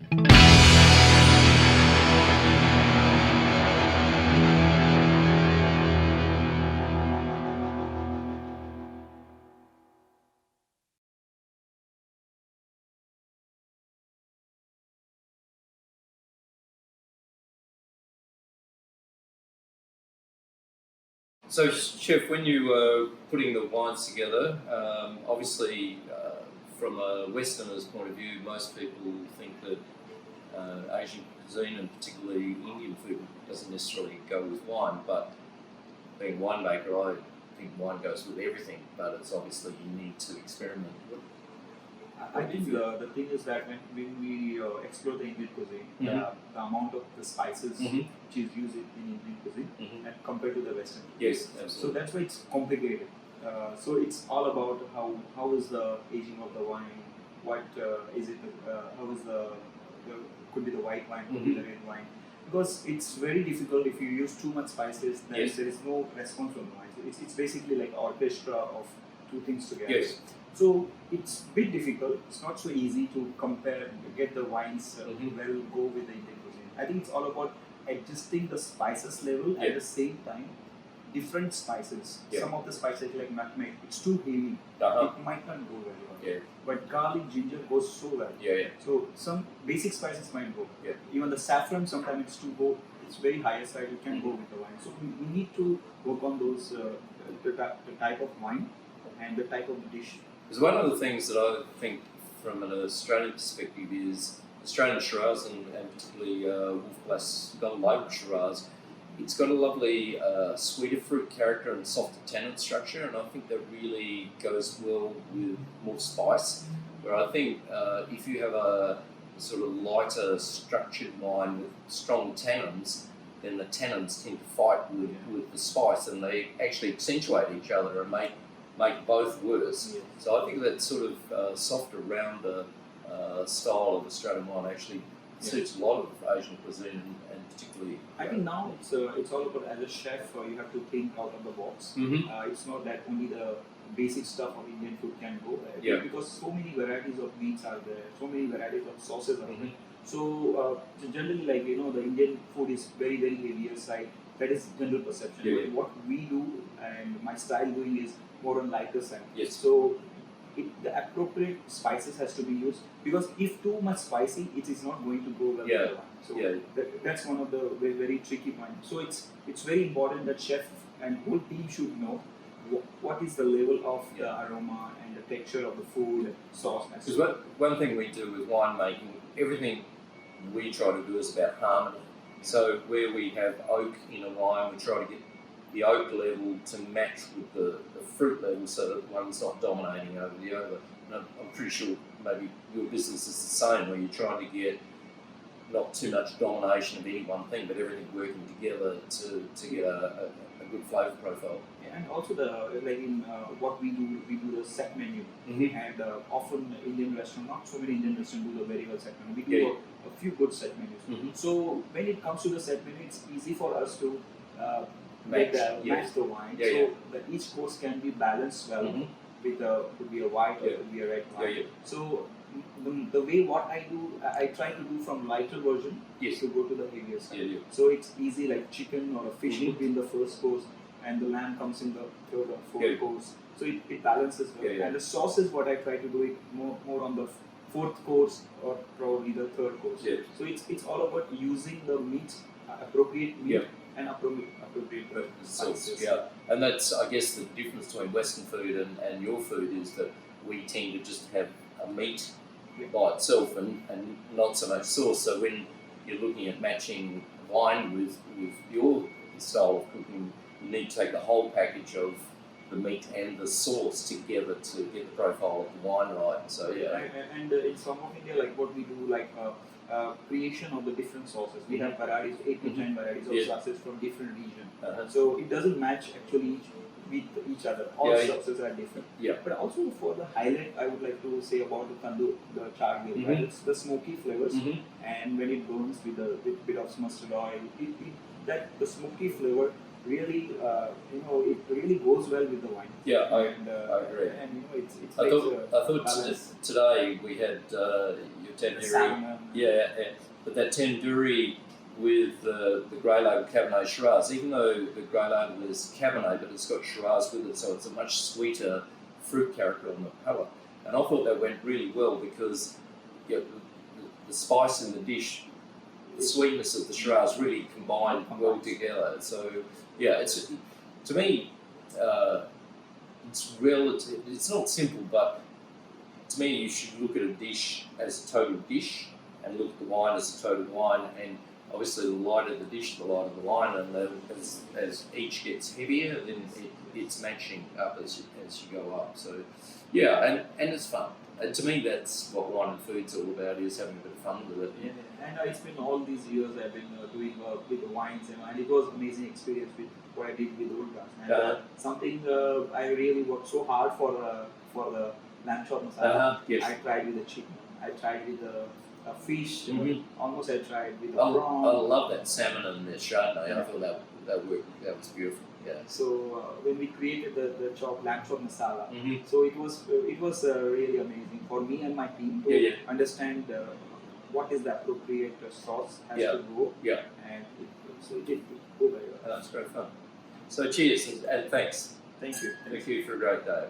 So, Chef, when you were putting the wines together, obviously, from a Westerner's point of view, most people think that Asian cuisine and particularly Indian food doesn't necessarily go with wine. But being a winemaker, I think wine goes with everything. But it's obviously you need to experiment. I think the thing is that when we explore the Indian cuisine, the amount of the spices which is used in Indian cuisine and compared to the Western cuisine. Yes, absolutely. So that's why it's complicated. So it's all about how is the aging of the wine, what is it, how is the could be the white wine, could be the red wine. Because it's very difficult if you use too much spices, then there is no response from the wine. So it's basically like an orchestra of two things together. Yes. So it's a bit difficult. It's not so easy to compare, get the wines well go with the Indian cuisine. I think it's all about adjusting the spices level at the same time. Different spices. Some of the spices like nutmeg, it's too heavy. It might not go very well. But garlic, ginger goes so well. So some basic spices might go. Even the saffron, sometimes it's very higher side. You can go with the wine. So we need to work on those the type of wine and the type of dish. Because one of the things that I think from an Australian perspective is Australian Shiraz and particularly Wolf Blass Golden Label Shiraz, it's got a lovely sweeter fruit character and softer tannin structure, and I think that really goes well with more spice. Where I think if you have a sort of lighter structured wine with strong tannins, then the tannins tend to fight with the spice, and they actually accentuate each other and make both worse. So I think that sort of softer, rounder style of Australian wine actually suits a lot of Asian cuisine and particularly. I think now it's all about, as a chef, you have to think out of the box. It's not that only the basic stuff of Indian food can go there. Because so many varieties of meats are there, so many varieties of sauces are there. So generally, like the Indian food is very very heavier side. That is general perception. But what we do and my style doing is more on lighter side. So the appropriate spices has to be used, because if too much spicy, it is not going to go well with the wine. So that's one of the very, very tricky points. So it's very important that chef and whole team should know what is the level of the aroma and the texture of the food, sauce. Because one thing we do with winemaking, everything we try to do is about harmony. So where we have oak in a wine, we try to get the oak level to match with the fruit level, so that one's not dominating over the other. And I'm pretty sure maybe your business is the same, where you're trying to get not too much domination of any one thing, but everything working together to get a good flavour profile. And also in what we do the set menu, and often Indian restaurants, not so many Indian restaurants do the very well set menu. We do a few good set menus. So when it comes to the set menu, it's easy for us to match the wine, so that each course can be balanced well with could be a white or could be a red wine. So the way what I do, I try to do from lighter version to go to the heavier side. So it's easy, like chicken or a fish would be in the first course, and the lamb comes in the third or fourth course. So it balances well. And the sauce is what I try to do it more on the fourth course or probably the third course. So it's all about using the meat, appropriate meat and appropriate spices. And that's, I guess, the difference between Western food and your food is that we tend to just have a meat by itself and not so much sauce. So when you're looking at matching wine with your style of cooking, you need to take the whole package of the meat and the sauce together to get the profile of the wine right. So and in some of India, like what we do, like creation of the different sauces. We have varieties, 8 to 10 varieties of sauces from different regions. So it doesn't match actually with each other. All sauces are different. But also for the highlight, I would like to say about the tandoor, the char grill. Right? It's the smoky flavors, and when it burns with a bit of mustard oil, the smoky flavor really, it really goes well with the wine. I agree. And it's I thought today we had your tandoori. Yeah, but that tandoori with the grey label Cabernet Shiraz, even though the grey label is Cabernet, but it's got Shiraz with it, so it's a much sweeter fruit character on the palate. And I thought that went really well because the spice in the dish, the sweetness of the Shiraz really combined well together. So yeah, it's to me, it's relative. It's not simple, but to me, you should look at a dish as a total dish and look at the wine as a total wine. And obviously, the lighter the dish, the lighter the wine, and as each gets heavier, then it's matching up as you go up. So yeah, and it's fun. And to me, that's what wine and food's all about, is having a bit of fun with it. Yeah, and it's been all these years I've been doing with the wines, and it was amazing experience with what I did with Wolf Blass. And something I really worked so hard for the lamb chop masala. Yes. I tried with the chicken. I tried with the fish. Almost I tried with the I prawn. love that salmon and the Chardonnay. I thought that worked. That was beautiful. Yeah. So when we created the lamb chop masala, so it was really amazing for me and my team to understand what is the appropriate sauce has to go. Yeah. And so it did go very well. That's great fun. So cheers and thanks. Thank you. Thank you for a great day.